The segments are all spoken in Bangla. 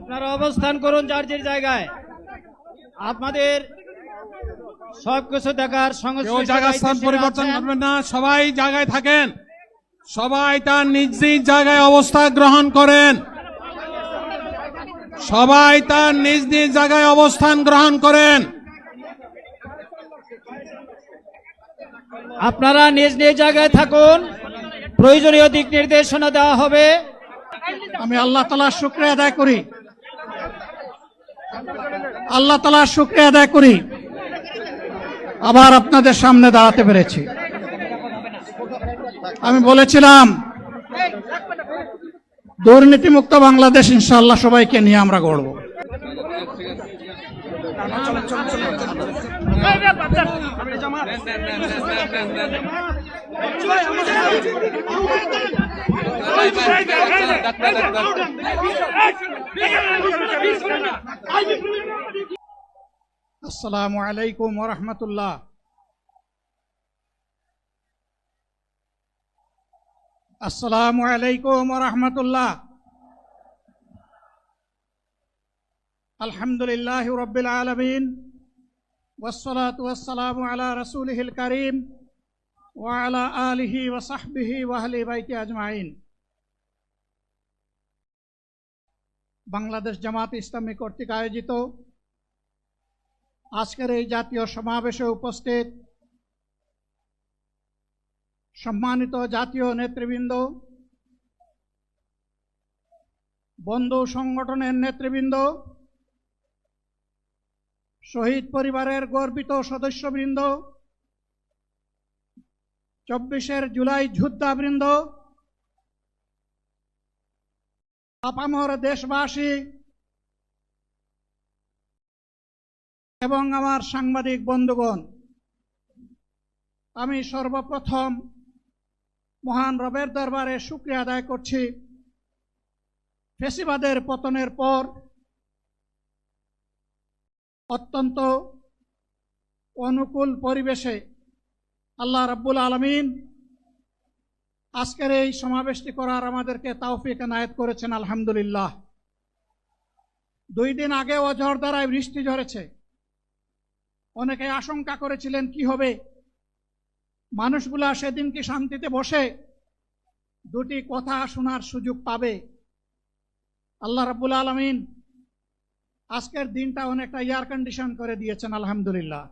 আপনারা অবস্থান করুন যার যার জায়গায়। আপনাদের সবকিছু দেখার কেউ জায়গা স্থান পরিবর্তন করবেন না, সবাই জায়গায় থাকেন, সবাই তার নিজ নিজ জায়গায় অবস্থান গ্রহণ করেন, সবাই তার নিজ নিজ জায়গায় অবস্থান গ্রহণ করেন। আপনারা নিজ নিজ জায়গায় থাকুন, প্রয়োজনীয় দিক নির্দেশনা দেওয়া হবে। আমি আল্লাহ তাআলার শুকরিয়া আদায় করি, আল্লাহ তাআলার শুকরিয়া আদায় করি আবার আপনাদের সামনে দাঁড়াতে পেরেছি। আমি বলেছিলাম দুর্নীতিমুক্ত বাংলাদেশ ইনশাআল্লাহ সবাইকে নিয়ে আমরা গড়ব। আসসালামু আলাইকুম ওয়া রাহমাতুল্লাহ। আসসালামু আলাইকুম ওয়া রাহমাতুল্লাহ। আলহামদুলিল্লাহি রাব্বিল আলামিন ওয়াসসালাতু ওয়াসসালামু আলা রাসূলিহিল কারীম ওয়া আলা আলিহি ওয়া সাহবিহি ওয়া আহলি বাইতি আজমাইন। বাংলাদেশ জামাত ইসলামী কর্তৃক আয়োজিত আজকের এই জাতীয় সমাবেশে উপস্থিত সম্মানিত জাতীয় নেতৃবৃন্দ, বন্ধু সংগঠনের নেতৃবৃন্দ, শহীদ পরিবারের গর্বিত সদস্যবৃন্দ, 24 জুলাই যোদ্ধাবৃন্দ, আপামর দেশবাসী এবং আমার সাংবাদিক বন্ধুগণ, আমি সর্বপ্রথম মহান রবের দরবারে শুকরিয়া আদায় করছি। ফ্যাসিবাদের পতনের পর অত্যন্ত অনুকূল পরিবেশে আল্লাহ রাব্বুল আলামিন আজকের এই সমাবেশটি করার আমাদেরকে তৌফিক এনায়েত করেছেন, আলহামদুলিল্লাহ। 2 দিন আগে ঝড়ধারায় বৃষ্টি ঝরেছে। অনেকে আশঙ্কা করেছিলেন কি হবে, মানুষগুলা সেদিন কি শান্তিতে বসে 2টি কথা শোনার সুযোগ পাবে। আল্লাহ রাব্বুল আলামিন আজকের দিনটা অনেকটা এয়ার কন্ডিশন করে দিয়েছেন, আলহামদুলিল্লাহ।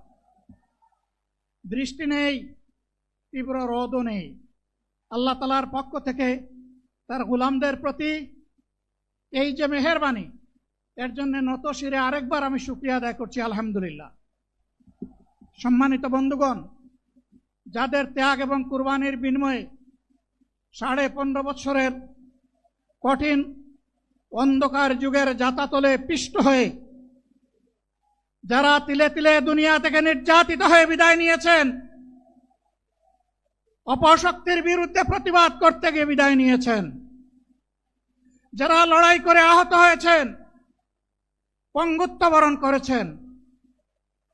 বৃষ্টি নেই, তীব্র রোদও নেই। আল্লাহ তাআলার পক্ষ থেকে তার গোলামদের প্রতি এই যে মেহেরবানি, এর জন্য নত শিরে আরেকবার আমি শুকরিয়া আদায় করছি, আলহামদুলিল্লাহ। সম্মানিত বন্ধুগণ, যাদের ত্যাগ এবং কুরবানির বিনিময়ে 15.5 বছরের কঠিন অন্ধকার যুগের যাতাতলে পিষ্ট হয়ে যারা তিলে তিলে দুনিয়া থেকে নির্যাতিত হয়ে বিদায় নিয়েছেন, অপশক্তির বিরুদ্ধে প্রতিবাদ করতে গিয়ে বিদায় নিয়েছেন, যারা লড়াই করে আহত হয়েছেন, পঙ্গুত্ব বরণ করেছেন,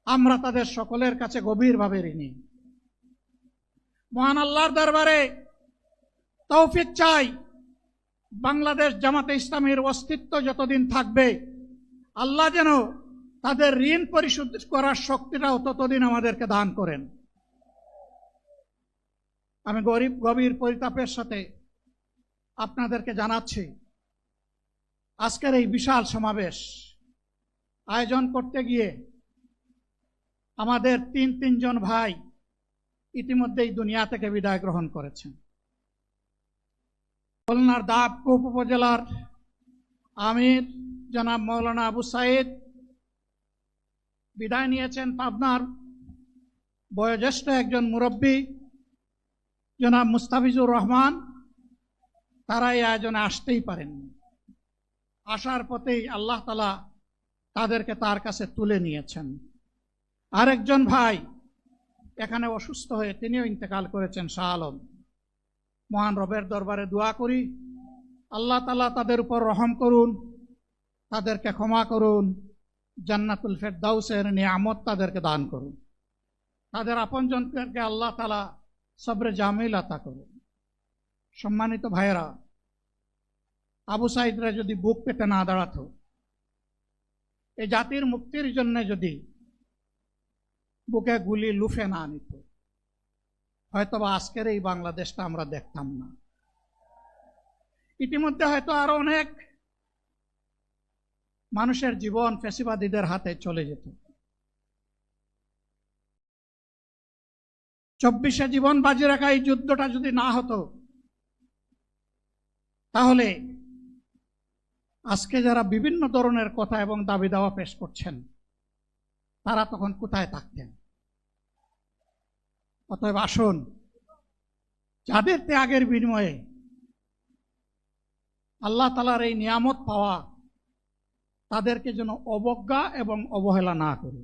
আমরা তাদের সকলের কাছে গভীরভাবে ঋণী। মহান আল্লাহর দরবারে তৌফিক চাই, বাংলাদেশ জামাতে ইসলামীর অস্তিত্ব যতদিন থাকবে আল্লাহ যেন তাদের ঋণ পরিশোধ করার শক্তিটাও ততদিন আমাদেরকে দান করেন। আমি গভীর পরিতাপের সাথে আপনাদেরকে জানাচ্ছি, আজকের এই বিশাল সমাবেশ আয়োজন করতে গিয়ে আমাদের তিনজন ভাই ইতিমধ্যেই দুনিয়া থেকে বিদায় গ্রহণ করেছেন। খুলনার দাবকুপ উপজেলার আমির জনাব মৌলানা আবু সাইদ বিদায় নিয়েছেন। পাবনার বয়োজ্যেষ্ঠ একজন মুরব্বী জনাব মুস্তাফিজুর রহমান, তারা এই আয়োজনে আসতেই পারেননি। আসার পথেই আল্লাহ তাআলা তাদেরকে তার কাছে তুলে নিয়েছেন। আরেকজন ভাই এখানে অসুস্থ হয়ে তিনিও ইন্তেকাল করেছেন, শাহ আলম। মহান রবের দরবারে দোয়া করি আল্লাহ তাআলা তাদের উপর রহম করুন, তাদেরকে ক্ষমা করুন, জান্নাতুল ফেরদাউসের নিয়ামত তাদেরকে দান করুন, তাদের আপনজনদেরকে আল্লাহ তাআলা সবরে জামিল আতা করুন। সম্মানিত ভাইয়েরা, আবু সাইদরা যদি বুক পেতে না দাঁড়াতো, এই জাতির মুক্তির জন্য যদি বুকে গুলি লুফে না নিত, হয়তোবা আজকের এই বাংলাদেশটা আমরা দেখতাম না। ইতিমধ্যে হয়তো আরো অনেক মানুষের জীবন ফ্যাসিবাদীদের হাতে চলে যেত। 24-এ জীবন বাজি রাখা এই যুদ্ধটা যদি না হতো, তাহলে আজকে যারা বিভিন্ন ধরনের কথা এবং দাবি দাওয়া পেশ করছেন, তারা তখন কোথায় থাকতেন? অতএব আসুন, যাদের ত্যাগের বিনিময়ে আল্লাহ তাআলার এই নিয়ামত পাওয়া, তাদেরকে যেন অবজ্ঞা এবং অবহেলা না করি।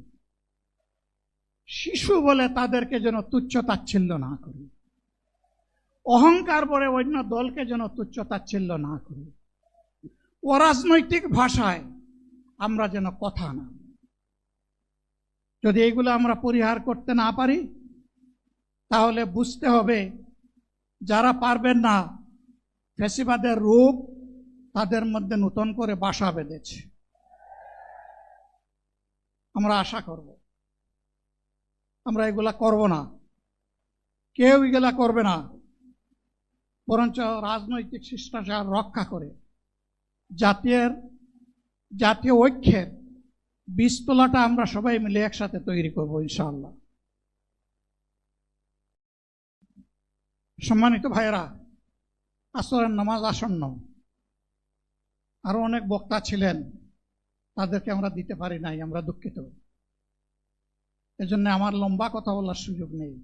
শিশু বলে তাদেরকে যেন তুচ্ছ তাচ্ছিল্য না করি। অহংকার বলে অন্য দলকে যেন তুচ্ছ তাচ্ছিল্য না করি। অরাজনৈতিক ভাষায় আমরা যেন কথা না। যদি এগুলো আমরা পরিহার করতে না পারি, তাহলে বুঝতে হবে যারা পারবেন না, ফ্যাসিবাদের রূপ তাদের মধ্যে নতুন করে বাসা বেঁধেছে। আমরা আশা করব আমরা এগুলা করব না, কেউ এগুলা করবে না, বরঞ্চ রাজনৈতিক শিষ্টাচার রক্ষা করে জাতীয় ঐক্যের বীজতলাটা আমরা সবাই মিলে একসাথে তৈরি করব ইনশাআল্লাহ। সম্মানিত ভাইয়েরা, আসরের নামাজ আসন্ন, আরো অনেক বক্তা ছিলেন, তাদেরকে আমরা দিতে পারি নাই, আমরা দুঃখিত। এজন্য আমার লম্বা কথা বলার সুযোগ নেই।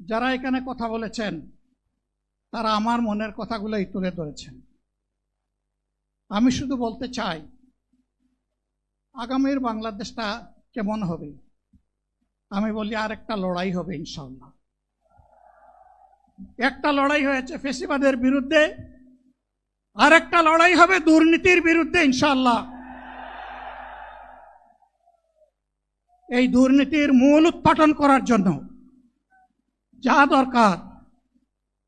যারা এখানে কথা বলেছেন, তারা আমার মনের কথাগুলোই তুলে ধরেছেন। আমি শুধু বলতে চাই, আগামীর বাংলাদেশটা কেমন হবে? আমি বলি আরেকটা লড়াই হবে ইনশাআল্লাহ। একটা লড়াই হয়েছে ফ্যাসিবাদের বিরুদ্ধে, আরেকটা লড়াই হবে দুর্নীতির বিরুদ্ধে ইনশাআল্লাহ। এই দুর্নীতির মূল উৎপাটন করার জন্য যা দরকার,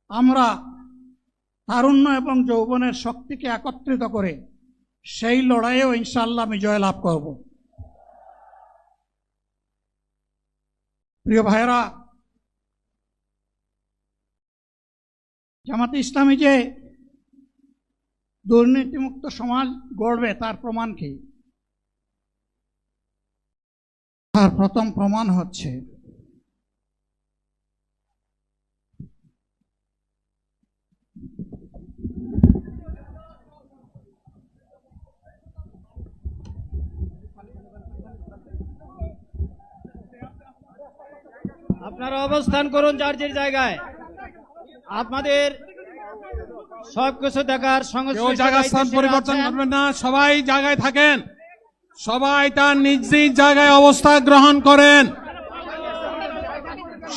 আমরা তারুণ্য এবং যৌবনের শক্তিকে একত্রিত করে সেই লড়াইয়েও ইনশাআল্লাহ আমি জয়লাভ করব। প্রিয় ভাইয়েরা, জামাতে ইসলামী যে দুর্নীতিমুক্ত সমাজ গড়বে, তার প্রমাণ কি? তার প্রথম প্রমাণ হচ্ছে আপনারা অবস্থান করুন যার যার জায়গায়। আপনাদের সবকিছু দেখার কেউ জায়গা স্থান পরিবর্তন করবেন না, সবাই জায়গায় থাকেন। সবাই তার নিজ নিজ জায়গায় অবস্থান গ্রহণ করেন।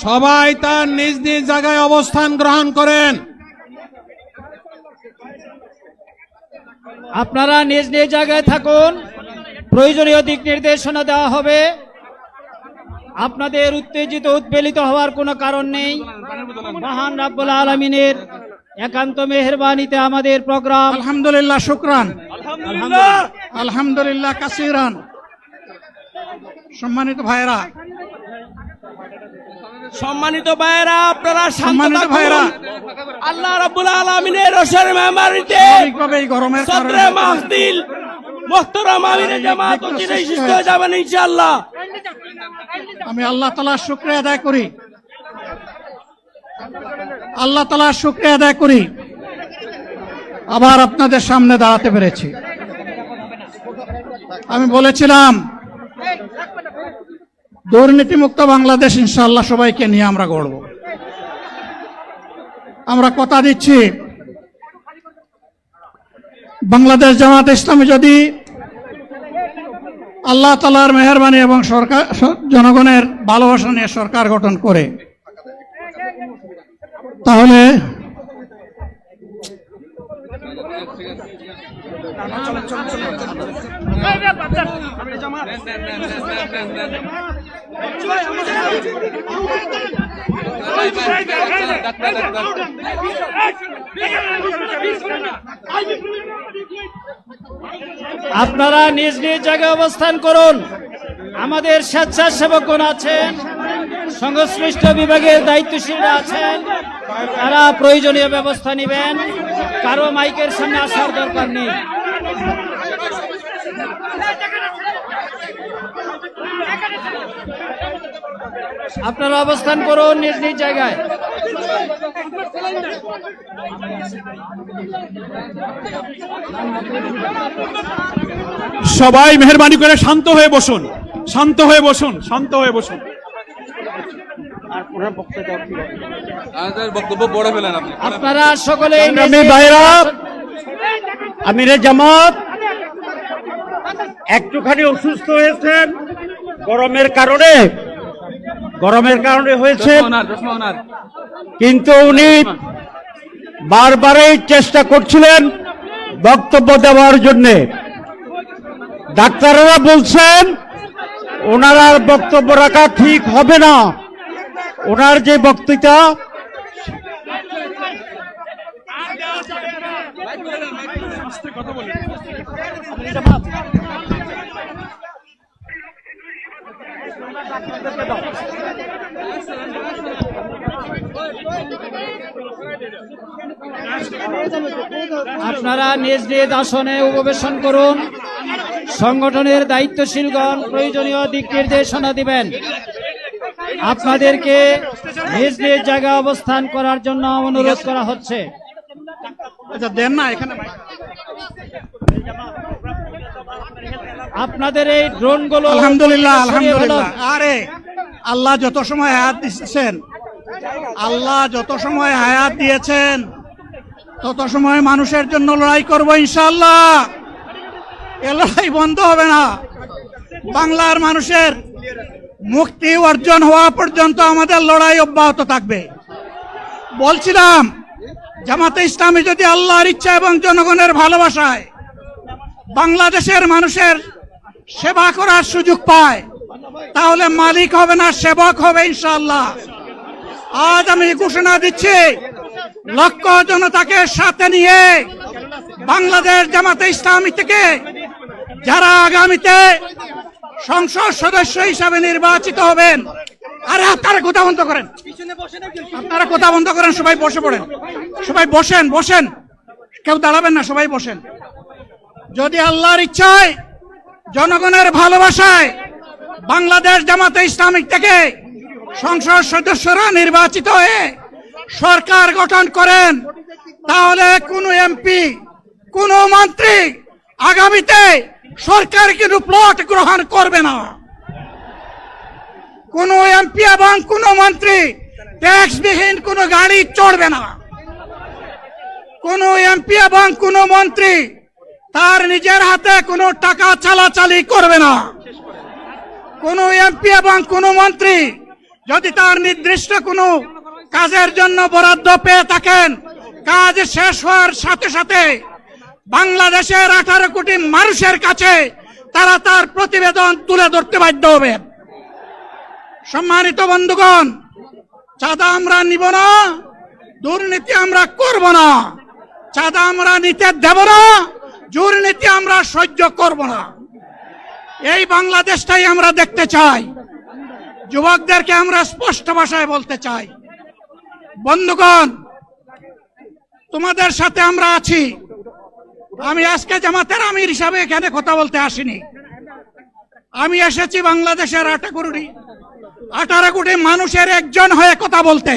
সবাই তার নিজ নিজ জায়গায় অবস্থান গ্রহণ করেন। আপনারা নিজ নিজ জায়গায় থাকুন, প্রয়োজনীয় দিক নির্দেশনা দেওয়া হবে। আপনাদের উত্তেজিত উদ্বেলিত হওয়ার কোনো কারণ নেই। মহান রাব্বুল আলামিনের একান্ত মেহেরবানিতে আমাদের প্রোগ্রাম আলহামদুলিল্লাহ, শুকরান, আলহামদুলিল্লাহ কাসিরান। সম্মানিত ভাইয়েরা, আপনারা সম্মানিত ভাইয়েরা, আল্লাহ রাব্বুল আলামিনের রসের মেহমানিতে এই গরমের সদরে মাহফিল মুহতারাম আমিরে জামাত অচিরেই সুস্থ হয়ে যাবেন ইনশাআল্লাহ। আমি আল্লাহ তাআলার শুকরিয়া আদায় করি, আল্লাহ তাআলার শুকরিয়া আদায় করি আবার আপনাদের সামনে দাঁড়াতে পেরেছি। আমি বলেছিলাম দুর্নীতিমুক্ত বাংলাদেশ ইনশাআল্লাহ সবাইকে নিয়ে আমরা গড়ব। আমরা কথা দিচ্ছি, বাংলাদেশ জামাত ইসলামী যদি আল্লাহ তাআলার মেহেরবানি এবং সরকার জনগণের ভালোবাসা নিয়ে সরকার গঠন করে, তাহলে আপনারা নিজ নিজ জায়গায় অবস্থান করুন। আমাদের স্বেচ্ছাসেবকগণ আছেন, সংশ্লিষ্ট বিভাগের দায়িত্বশীলরা আছেন, তারা প্রয়োজনীয় ব্যবস্থা নেবেন। কারো মাইকের সামনে আসার দরকার নেই। আপনারা অবস্থান করুন নিজ নিজ জায়গায়। সবাই মেহেরবানি করে শান্ত হয়ে বসুন, শান্ত হয়ে বসুন, শান্ত হয়ে বসুন। বক্তব্য পড়ে ফেলেন আপনি। আপনারা সকলে আমিরে জামাত একটুখানি অসুস্থ হয়েছেন, গরমের কারণে হয়েছে, কিন্তু উনি বারবারই চেষ্টা করছিলেন বক্তব্য দেওয়ার জন্যে। ডাক্তাররা বলছেন ওনার আর বক্তব্য রাখা ঠিক হবে না। ওনার যে বক্তৃতা আপনারা নিজ নিজ আসনে উপবেশন করুন। সংগঠনের দায়িত্বশীলগণ প্রয়োজনীয় দিক নির্দেশনা দিবেন। আপনাদেরকে নিজ নিজ জায়গায় অবস্থান করার জন্য অনুরোধ করা হচ্ছে। আচ্ছা দেন না এখানে আপনাদের এই ড্রোনগুলো আলহামদুলিল্লাহ আলহামদুলিল্লাহ। আরে আল্লাহ যত সময় হায়াত দিয়েছেন, আল্লাহ যত সময় হায়াত দিয়েছেন তত সময় মানুষের জন্য লড়াই করবো ইনশাআল্লাহ। এ লড়াই বন্ধ হবে না। বাংলার মানুষের মুক্তি অর্জন হওয়া পর্যন্ত আমাদের লড়াই অব্যাহত থাকবে। বলছিলাম জামাতে ইসলামী যদি আল্লাহর ইচ্ছা এবং জনগণের ভালোবাসায় বাংলাদেশের মানুষের সেবা করার সুযোগ পায়, তাহলে মালিক হবে না, সেবক হবে ইনশাআল্লাহ। আজ আমি ঘোষণা দিচ্ছি, লক্ষ জনতাকে সাথে নিয়ে বাংলাদেশ জামাতে ইসলামী থেকে যারা আগামীতে সংসদ সদস্য হিসাবে নির্বাচিত হবেন, আরে আপনারা কথা বন্ধ করেন, আপনারা কথা বন্ধ করেন, সবাই বসে পড়েন, সবাই বসেন, বসেন, কেউ দাঁড়াবেন না, সবাই বসেন। যদি আল্লাহর ইচ্ছায় জনগণের ভালোবাসায় বাংলাদেশ জামাতে ইসলামী থেকে সংসদ সদস্যরা নির্বাচিত হয়ে সরকার গঠন করেন, তাহলে কোন এমপি, কোন মন্ত্রী আগামীতে সরকার কিন্তু প্লট গ্রহণ করবে না। কোন এমপি এবং কোন মন্ত্রী ট্যাক্সবিহীন কোন গাড়ি চড়বে না। কোন এমপি এবং কোন মন্ত্রী তার নিজের হাতে কোনো টাকা চালাচালি করবে না। কোন এমপি এবং কোন মন্ত্রী যদি তার নির্দিষ্ট কোনো কাজের জন্য বরাদ্দ পেয়ে থাকেন, কাজ শেষ হওয়ার সাথে সাথে বাংলাদেশের 18 কোটি মানুষের কাছে তারা তার প্রতিবেদন তুলে ধরতে বাধ্য হবে। সম্মানিত বন্ধুগণ, চাঁদা আমরা নিব না, দুর্নীতি আমরা করব না, চাঁদা আমরা নিতে দেব না, দুর্নীতি আমরা সহ্য করব না। এই বাংলাদেশটাই আমরা দেখতে চাই। যুবকদেরকে আমরা স্পষ্ট ভাষায় বলতে চাই, বন্ধুগণ, তোমাদের সাথে আমরা আছি। আমি আজকে জামাতের আমির হিসাবে এখানে কথা বলতে আসিনি। আমি এসেছি বাংলাদেশের 18 কোটি মানুষের একজন হয়ে কথা বলতে।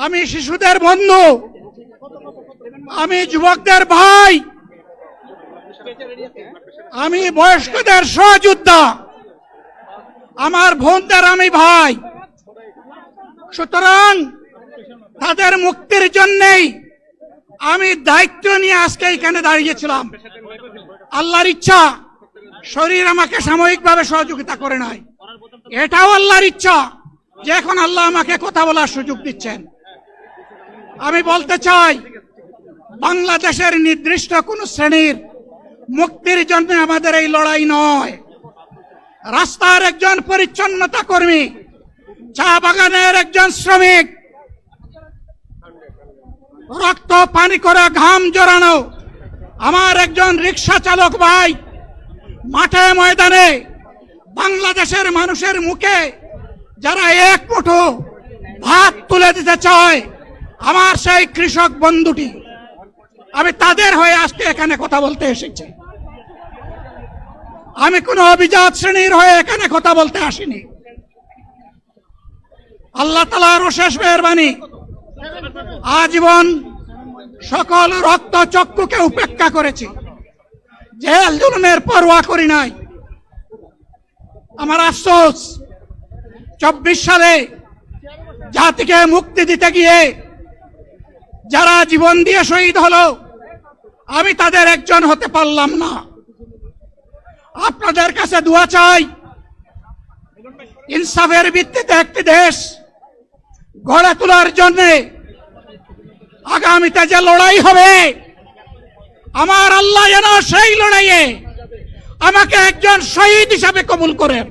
আমি শিশুদের বন্ধু, আমি যুবকদের ভাই, আমি বয়স্কদের সহযোদ্ধা, আমার বোনদের আমি ভাই। সুতরাং তাদের মুক্তির জন্যই আমি দায়িত্ব নিয়ে আজকে এখানে দাঁড়িয়েছিলাম। আল্লাহর ইচ্ছা শরীর আমাকে সাময়িকভাবে সহযোগিতা করে নাই, এটাও আল্লাহর ইচ্ছা যে এখন আল্লাহ আমাকে কথা বলার সুযোগ দিচ্ছেন। আমি বলতে চাই, বাংলাদেশের নির্দিষ্ট কোন শ্রেণীর মুক্তির জন্য আমাদের এই লড়াই নয়। রাস্তার একজন পরিচ্ছন্নতা কর্মী, চা বাগানের একজন শ্রমিক, রক্ত পানি করে ঘাম জড়ানো আমার একজন রিক্সা চালক ভাই মাঠে ময়দানে বাংলাদেশের মানুষের মুখে যারা এক মুঠো ভাত তুলে দিতে চায়, আমার সেই কৃষক বন্ধুটি, আমি তাদের হয়ে আজকে এখানে কথা বলতে এসেছি। আমি কোন অভিজাত শ্রেণীর হয়ে এখানে কথা বলতে আসিনি। আল্লাহ তাআলার অশেষ মেহেরবানি, আজীবন সকল রক্ত চক্ষুকে উপেক্ষা করেছি, জেল জুলুমের পরোয়া করি নাই। আমার আফসোস 24 সালে জাতিকে মুক্তি দিতে গিয়ে যারা জীবন দিয়ে শহীদ হলো, আমি তাদের একজন হতে পারলাম না। আপনাদের কাছে দোয়া চাই, ইনসাফের ভিত্তিতে একটি দেশ গড়ে তোলার জন্য আগামীতে যে লড়াই হবে, আমার আল্লাহ যেন সেই লড়াইয়ে আমাকে একজন শহীদ হিসাবে কবুল করেন।